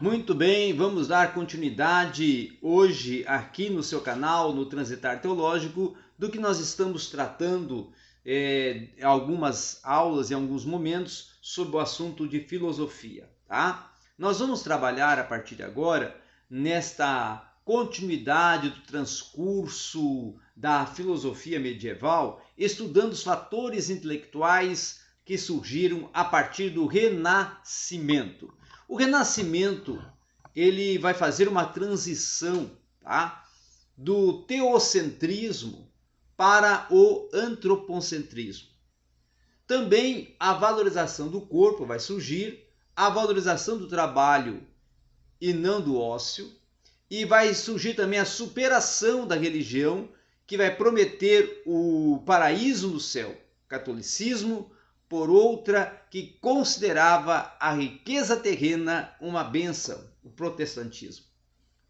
Muito bem, vamos dar continuidade hoje aqui no seu canal, no Transitar Teológico, do que nós estamos tratando em algumas aulas e alguns momentos sobre o assunto de filosofia, tá? Nós vamos trabalhar a partir de agora nesta continuidade do transcurso da filosofia medieval, estudando os fatores intelectuais que surgiram a partir do Renascimento. O Renascimento ele vai fazer uma transição, tá? Do teocentrismo para o antropocentrismo. Também a valorização do corpo vai surgir, a valorização do trabalho e não do ócio, e vai surgir também a superação da religião, que vai prometer o paraíso no céu, catolicismo, por outra que considerava a riqueza terrena uma bênção, o protestantismo.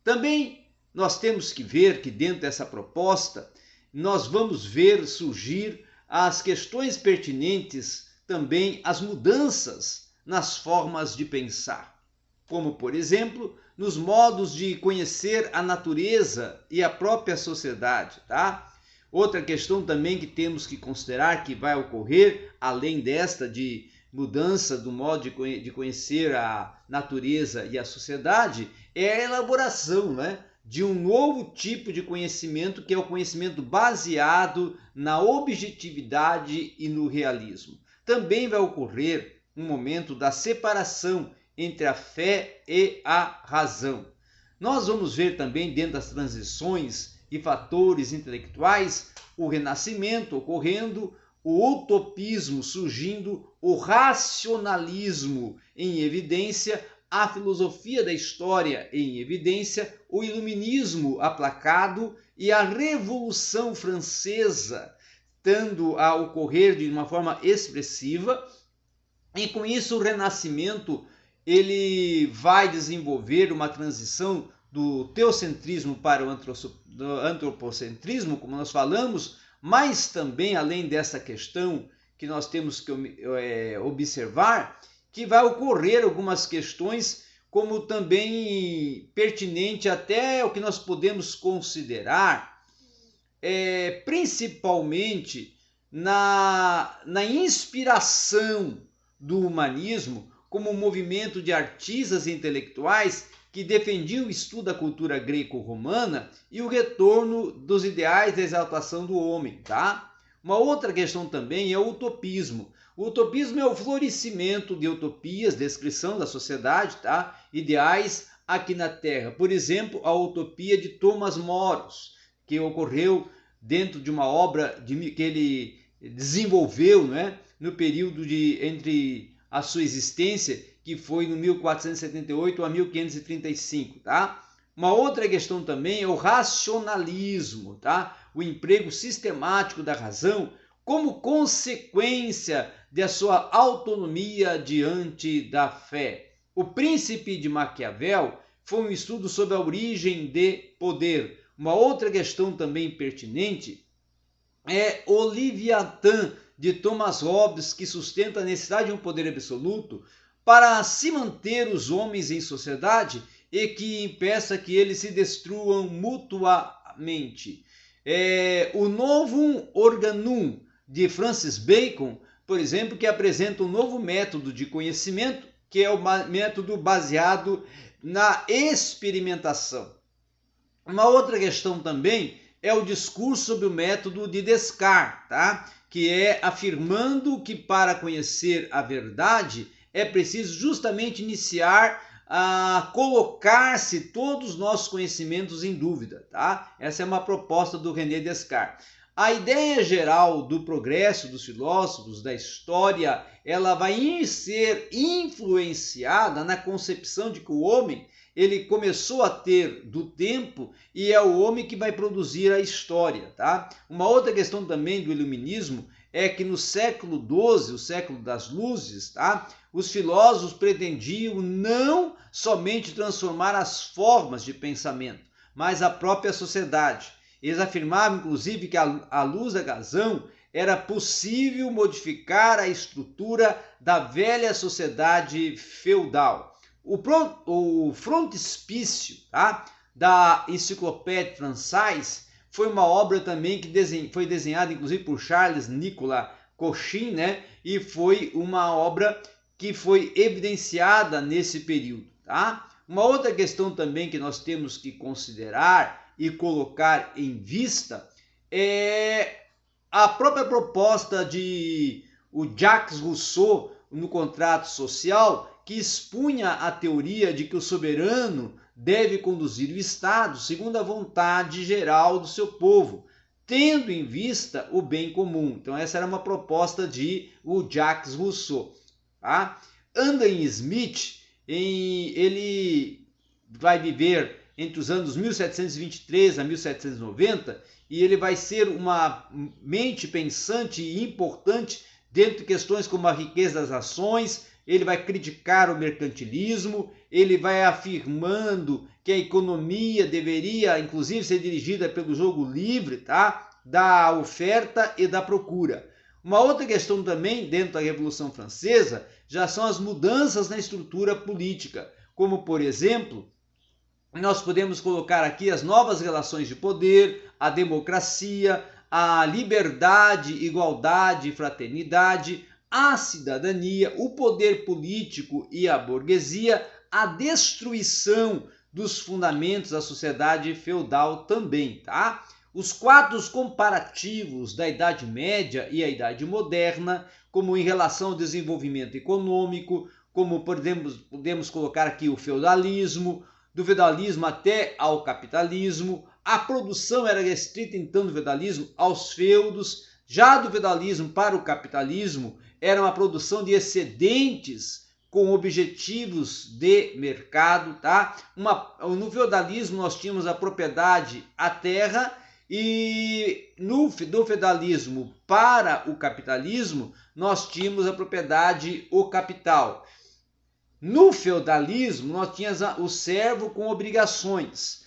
Também nós temos que ver que dentro dessa proposta nós vamos ver surgir as questões pertinentes também às mudanças nas formas de pensar, como por exemplo nos modos de conhecer a natureza e a própria sociedade, tá? Outra questão também que temos que considerar que vai ocorrer, além desta de mudança do modo de conhecer a natureza e a sociedade, é a elaboração, de um novo tipo de conhecimento, que é o conhecimento baseado na objetividade e no realismo. Também vai ocorrer um momento da separação entre a fé e a razão. Nós vamos ver também dentro das transições e fatores intelectuais, o renascimento ocorrendo, o utopismo surgindo, o racionalismo em evidência, a filosofia da história em evidência, o iluminismo aplacado e a Revolução Francesa tendo a ocorrer de uma forma expressiva. E com isso o Renascimento ele vai desenvolver uma transição do teocentrismo para o antropocentrismo, como nós falamos, mas também, além dessa questão que nós temos que observar, que vai ocorrer algumas questões, como também pertinente até o que nós podemos considerar, principalmente na inspiração do humanismo, como um movimento de artistas e intelectuais que defendiam o estudo da cultura greco-romana e o retorno dos ideais da exaltação do homem, tá? Uma outra questão também é o utopismo. O utopismo é o florescimento de utopias, descrição da sociedade, tá? Ideais aqui na Terra. Por exemplo, a utopia de Thomas More, que ocorreu dentro de uma obra que ele desenvolveu, no período entre a sua existência, que foi no 1478 a 1535, tá? Uma outra questão também é o racionalismo, tá? O emprego sistemático da razão como consequência da sua autonomia diante da fé. O Príncipe de Maquiavel foi um estudo sobre a origem de poder. Uma outra questão também pertinente é o Leviatã de Thomas Hobbes, que sustenta a necessidade de um poder absoluto para se manter os homens em sociedade e que impeça que eles se destruam mutuamente. O Novum Organum de Francis Bacon, por exemplo, que apresenta um novo método de conhecimento, que é o método baseado na experimentação. Uma outra questão também é o discurso sobre o método de Descartes, tá? Que é afirmando que para conhecer a verdade é preciso justamente iniciar a colocar-se todos os nossos conhecimentos em dúvida, tá? Essa é uma proposta do René Descartes. A ideia geral do progresso dos filósofos, da história, ela vai ser influenciada na concepção de que o homem ele começou a ter do tempo e é o homem que vai produzir a história, tá? Uma outra questão também do iluminismo é que no século XII, o século das luzes, tá? Os filósofos pretendiam não somente transformar as formas de pensamento, mas a própria sociedade. Eles afirmavam, inclusive, que à luz da razão era possível modificar a estrutura da velha sociedade feudal. O frontispício, tá, da Enciclopédia Française foi uma obra também que foi desenhada inclusive por Charles Nicolas Cochin, né? E foi uma obra que foi evidenciada nesse período, tá? Uma outra questão também que nós temos que considerar e colocar em vista é a própria proposta de o Jacques Rousseau no Contrato Social, que expunha a teoria de que o soberano deve conduzir o Estado segundo a vontade geral do seu povo, tendo em vista o bem comum. Então essa era uma proposta de o Jacques Rousseau. Tá? Adam Smith, ele vai viver entre os anos 1723 a 1790 e ele vai ser uma mente pensante e importante dentro de questões como a riqueza das nações. Ele vai criticar o mercantilismo, ele vai afirmando que a economia deveria, inclusive, ser dirigida pelo jogo livre, tá? Da oferta e da procura. Uma outra questão também, dentro da Revolução Francesa, já são as mudanças na estrutura política, como, por exemplo, nós podemos colocar aqui as novas relações de poder, a democracia, a liberdade, igualdade e fraternidade, a cidadania, o poder político e a burguesia, a destruição dos fundamentos da sociedade feudal também, tá? Os quadros comparativos da Idade Média e a Idade Moderna, como em relação ao desenvolvimento econômico, como podemos colocar aqui o feudalismo, do feudalismo até ao capitalismo. A produção era restrita então do feudalismo aos feudos, já do feudalismo para o capitalismo era uma produção de excedentes com objetivos de mercado, tá? No feudalismo nós tínhamos a propriedade à terra e do feudalismo para o capitalismo nós tínhamos a propriedade, o capital. No feudalismo nós tínhamos o servo com obrigações.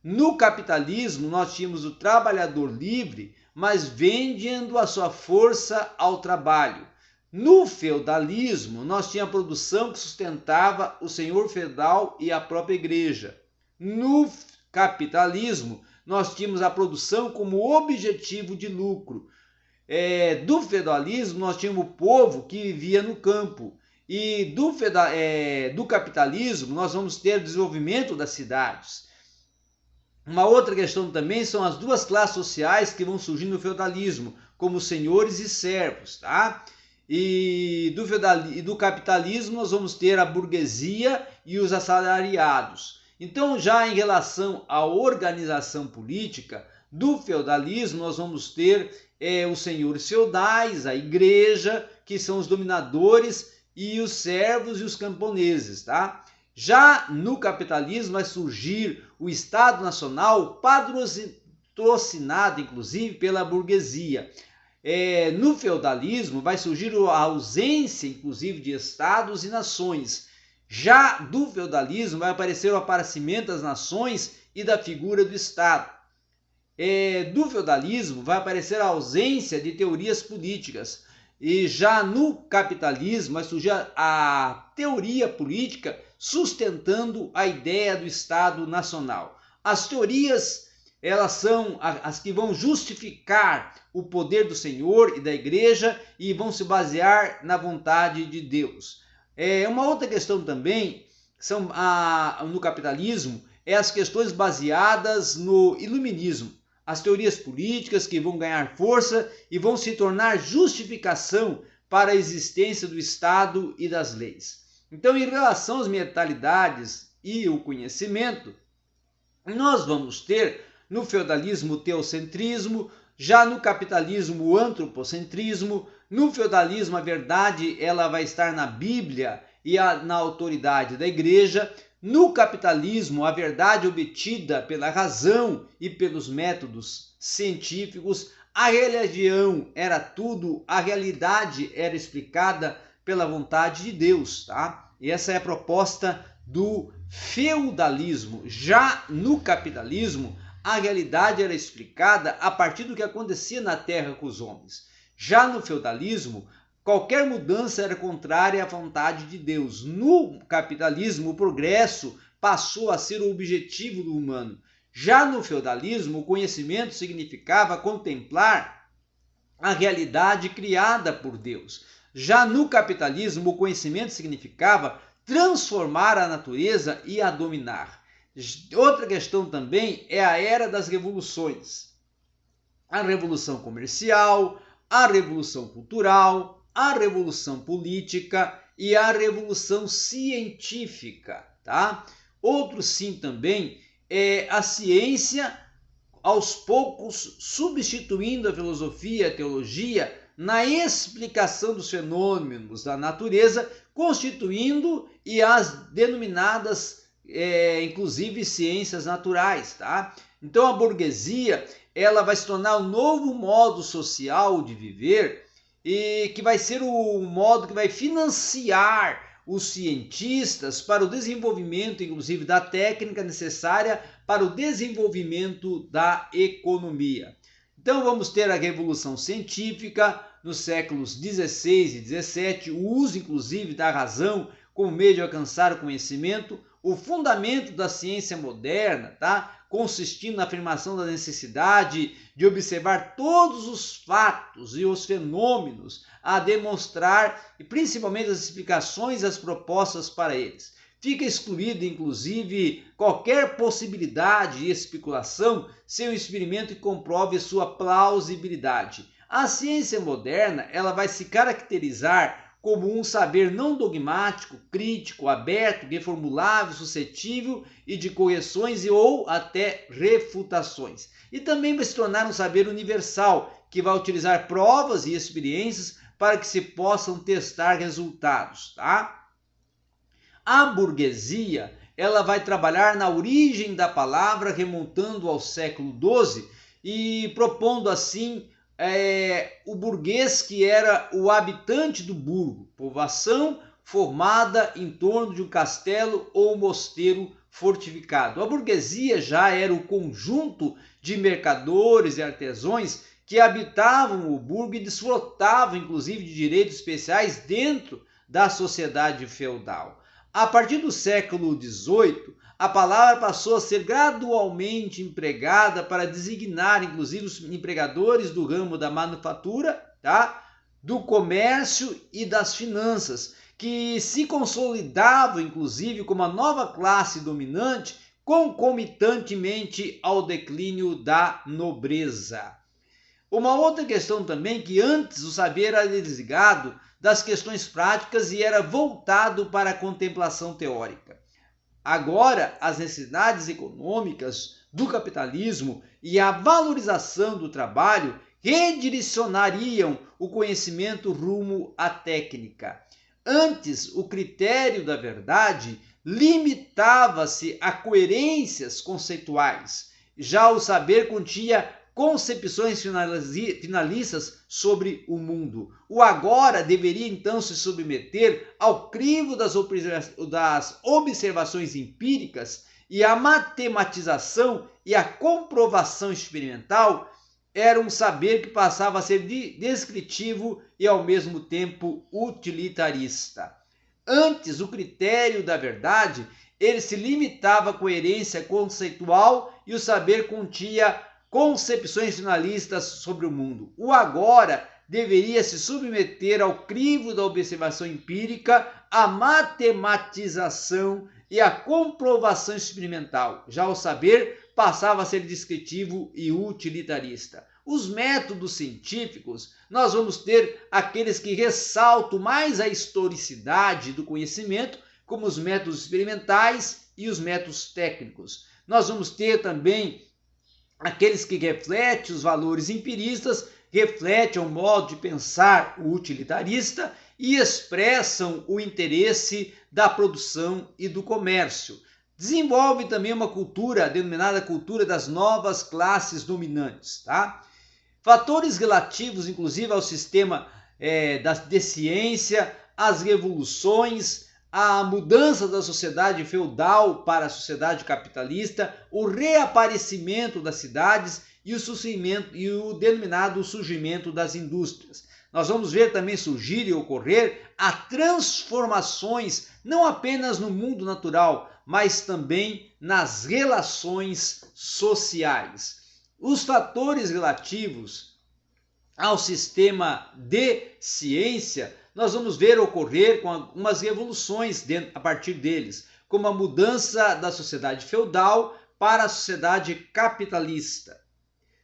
No capitalismo nós tínhamos o trabalhador livre, mas vendendo a sua força ao trabalho. No feudalismo, nós tínhamos a produção que sustentava o senhor feudal e a própria igreja. No capitalismo, nós tínhamos a produção como objetivo de lucro. Do feudalismo, nós tínhamos o povo que vivia no campo. E do capitalismo, nós vamos ter o desenvolvimento das cidades. Uma outra questão também são as duas classes sociais que vão surgir no feudalismo, como senhores e servos, tá? E do capitalismo nós vamos ter a burguesia e os assalariados. Então, já em relação à organização política do feudalismo, nós vamos ter os senhores feudais, a igreja, que são os dominadores, e os servos e os camponeses, tá? Já no capitalismo vai surgir o Estado Nacional, patrocinado inclusive pela burguesia. No feudalismo vai surgir a ausência inclusive de estados e nações. Já do feudalismo vai aparecer o aparecimento das nações e da figura do Estado. Do feudalismo vai aparecer a ausência de teorias políticas. E já no capitalismo vai surgir a teoria política sustentando a ideia do Estado Nacional. As teorias, elas são as que vão justificar o poder do Senhor e da Igreja e vão se basear na vontade de Deus. Uma outra questão também são no capitalismo é as questões baseadas no iluminismo. As teorias políticas que vão ganhar força e vão se tornar justificação para a existência do Estado e das leis. Então, em relação às mentalidades e o conhecimento, nós vamos ter no feudalismo o teocentrismo, já no capitalismo o antropocentrismo. No feudalismo a verdade ela vai estar na Bíblia e na autoridade da igreja. No capitalismo, a verdade obtida pela razão e pelos métodos científicos. A religião era tudo, a realidade era explicada pela vontade de Deus, tá? E essa é a proposta do feudalismo. Já no capitalismo, a realidade era explicada a partir do que acontecia na terra com os homens. Já no feudalismo, qualquer mudança era contrária à vontade de Deus. No capitalismo, o progresso passou a ser o objetivo do humano. Já no feudalismo, o conhecimento significava contemplar a realidade criada por Deus. Já no capitalismo, o conhecimento significava transformar a natureza e a dominar. Outra questão também é a era das revoluções. A revolução comercial, a revolução cultural, a revolução política e a revolução científica, tá? Outro sim também é a ciência, aos poucos substituindo a filosofia e a teologia na explicação dos fenômenos da natureza, constituindo e as denominadas, inclusive, ciências naturais, tá? Então a burguesia, ela vai se tornar um novo modo social de viver e que vai ser o modo que vai financiar os cientistas para o desenvolvimento, inclusive, da técnica necessária para o desenvolvimento da economia. Então vamos ter a Revolução Científica nos séculos 16 e 17, o uso, inclusive, da razão como meio de alcançar o conhecimento, o fundamento da ciência moderna, tá? Consistindo na afirmação da necessidade de observar todos os fatos e os fenômenos a demonstrar, e principalmente as explicações e as propostas para eles. Fica excluído, inclusive, qualquer possibilidade de especulação sem um experimento que comprove sua plausibilidade. A ciência moderna, ela vai se caracterizar como um saber não dogmático, crítico, aberto, reformulável, suscetível e de correções e ou até refutações. E também vai se tornar um saber universal, que vai utilizar provas e experiências para que se possam testar resultados, tá? A burguesia, ela vai trabalhar na origem da palavra, remontando ao século XII e propondo assim o burguês, que era o habitante do burgo, povoação formada em torno de um castelo ou mosteiro fortificado. A burguesia já era o conjunto de mercadores e artesãos que habitavam o burgo e desfrutavam, inclusive, de direitos especiais dentro da sociedade feudal. A partir do século XVIII, a palavra passou a ser gradualmente empregada para designar, inclusive, os empregadores do ramo da manufatura, tá? Do comércio e das finanças, que se consolidavam, inclusive, como a nova classe dominante, concomitantemente ao declínio da nobreza. Uma outra questão também, que antes o saber era desligado das questões práticas e era voltado para a contemplação teórica. Agora, as necessidades econômicas do capitalismo e a valorização do trabalho redirecionariam o conhecimento rumo à técnica. Antes, o critério da verdade limitava-se a coerências conceituais. Já o saber continha concepções finalistas sobre o mundo. O agora deveria então se submeter ao crivo das observações empíricas, e a matematização e a comprovação experimental era um saber que passava a ser descritivo e ao mesmo tempo utilitarista. Antes, o critério da verdade, ele se limitava à coerência conceitual e o saber continha concepções finalistas sobre o mundo. O agora deveria se submeter ao crivo da observação empírica, à matematização e à comprovação experimental. Já o saber passava a ser descritivo e utilitarista. Os métodos científicos, nós vamos ter aqueles que ressaltam mais a historicidade do conhecimento, como os métodos experimentais e os métodos técnicos. Nós vamos ter também aqueles que refletem os valores empiristas, refletem o modo de pensar o utilitarista e expressam o interesse da produção e do comércio. Desenvolve também uma cultura denominada cultura das novas classes dominantes, tá? Fatores relativos, inclusive, ao sistema de ciência, as revoluções, a mudança da sociedade feudal para a sociedade capitalista, o reaparecimento das cidades e o denominado surgimento das indústrias. Nós vamos ver também surgir e ocorrer a transformações não apenas no mundo natural, mas também nas relações sociais. Os fatores relativos ao sistema de ciência, nós vamos ver ocorrer com algumas revoluções a partir deles, como a mudança da sociedade feudal para a sociedade capitalista.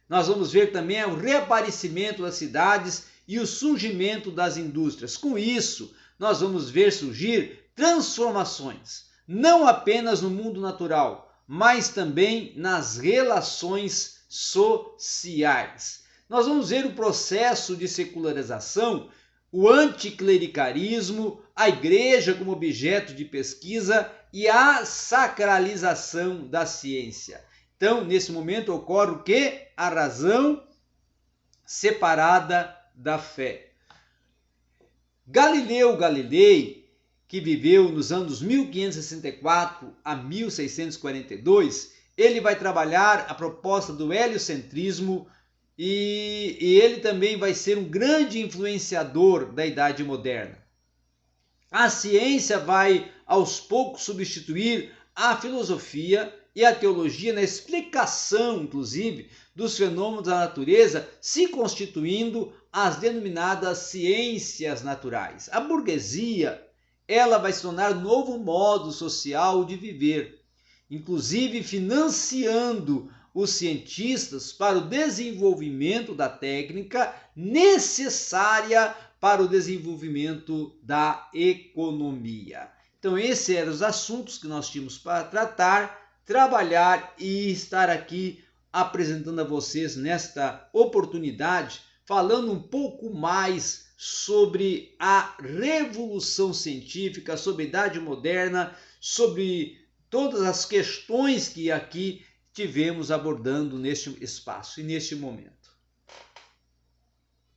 Nós vamos ver também o reaparecimento das cidades e o surgimento das indústrias. Com isso, nós vamos ver surgir transformações, não apenas no mundo natural, mas também nas relações sociais. Nós vamos ver o processo de secularização, o anticlericarismo, a igreja como objeto de pesquisa e a sacralização da ciência. Então, nesse momento ocorre o quê? A razão separada da fé. Galileu Galilei, que viveu nos anos 1564 a 1642, ele vai trabalhar a proposta do heliocentrismo e ele também vai ser um grande influenciador da Idade Moderna. A ciência vai aos poucos substituir a filosofia e a teologia na explicação, inclusive, dos fenômenos da natureza, se constituindo as denominadas ciências naturais. A burguesia, ela vai se tornar um novo modo social de viver, inclusive financiando os cientistas para o desenvolvimento da técnica necessária para o desenvolvimento da economia. Então, esses eram os assuntos que nós tínhamos para trabalhar e estar aqui apresentando a vocês nesta oportunidade, falando um pouco mais sobre a revolução científica, sobre a Idade Moderna, sobre todas as questões que aqui tivemos abordando neste espaço e neste momento.